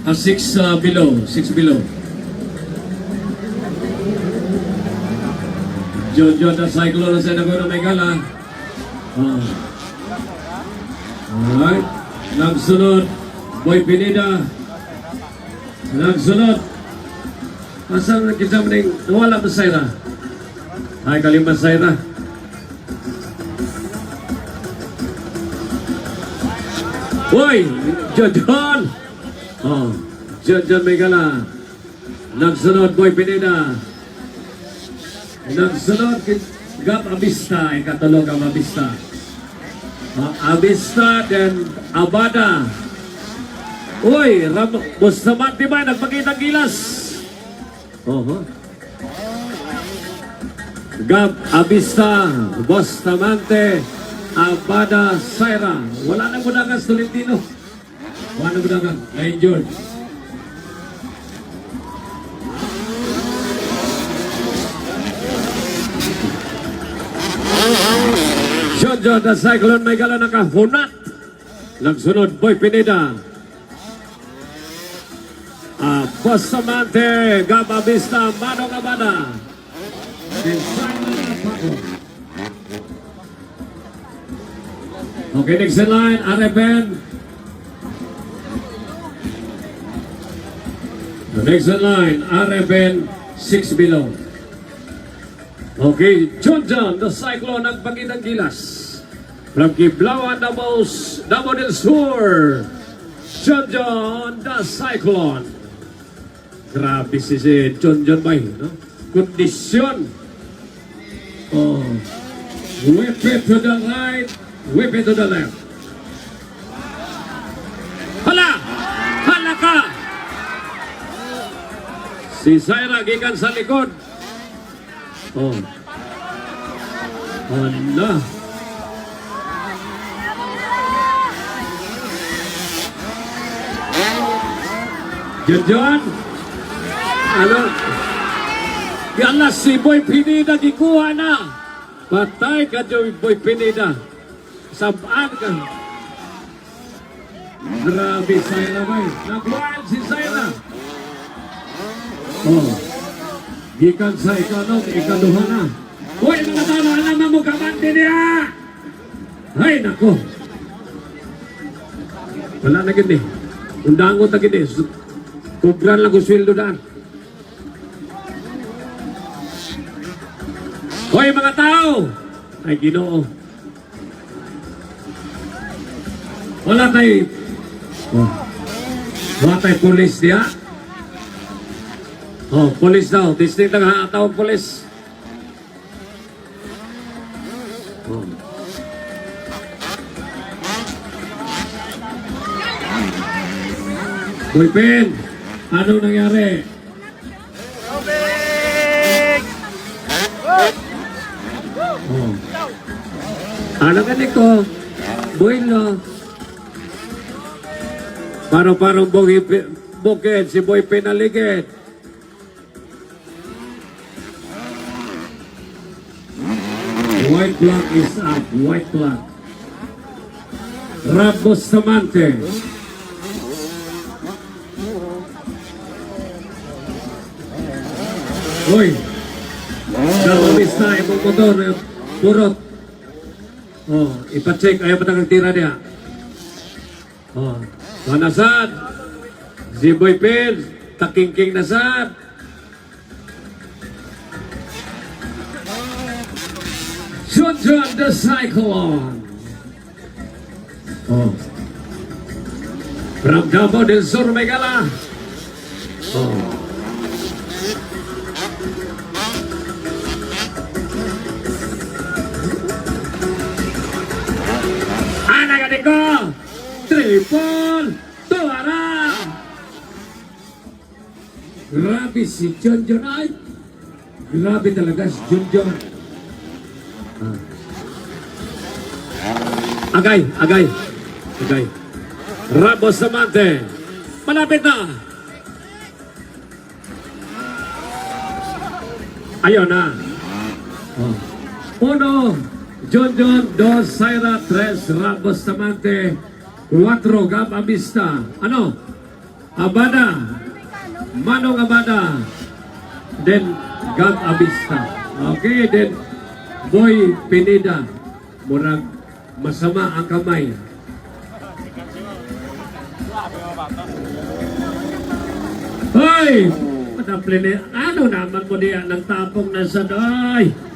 6 below. 6 below. John the Cyclone sa Laguna Megala. Alright. Nagsunod. Boy Pineda. Nagsunod. Asang kita maning nawala ba Sayra? Ay kalimba Sayra. Boy! John! John Megala. Nagsunod Boy Pineda. Nagsunod Gab Abista. Ikatulog ang Abista. Abista then Abada. Uy! Bustamante ba? Nagpakita gilas. Gab Abista. Bustamante. Abada Sayra. Wala nang budagas Tolentino. Wala nang budagas. Na-injured. John the Cyclone Megala nakahunat. Nagsunod Boy Pineda. Bustamante, Gab Abista, Manong Abada. Okay, next in line, RFN. The next in line, RFN, 6 below. Okay, John the Cyclone nagpakitang gilas. From Kiblawan, Davao del Sur. John the Cyclone. Grabe si John Bay, no? Kondisyon. Whip it to the right, whip it to the left. Hala! Hala ka! Si Sayra gikan sa likod. Hala! John! Ano? Yala si Boy Pineda gikuha na. Patay ka Boy Pineda. Sabaan ka. Grabe Sayra bay. Nag-wild si Sayra. Gikan sa ikaduha na. Uy, mga tao, alam mo kamante niya. Ay, nako. Wala na gini. Undangot na gini. Kubran lang kung sweldo daan. Hoy mga tao! Ay Ginoo. Wala tayo. Wala tayo pulis diya. Pulis daw. Testing lang ha. Tawag pulis. Boypen, ano nangyari? Ano ka nito? Bueno. Parang bukid si Boy Pinaligid. White block is up. White block. Bustamante. Uy. Nalabis na ibang motor. Purot. Ipacheck. Ayaw pa ng tira niya. Manasad. Si Boy Pin. Takingking nasad. John the Cyclone. From Davao del Sur, Megala. Ko! Triple! Tuara! Grabe si John ay! Grabe talaga si John. Agay! Bustamante! Malapit na! Ayaw na! Uno! John, 2, Sayra, 3, Bustamante, 4, Gab Abista. Ano? Abada. Manong Abada. Then God Abista. Okay, then Boy Pineda. Murag masama ang kamay. Hoy! Ano naman mo diyan ng tapong nasa doy?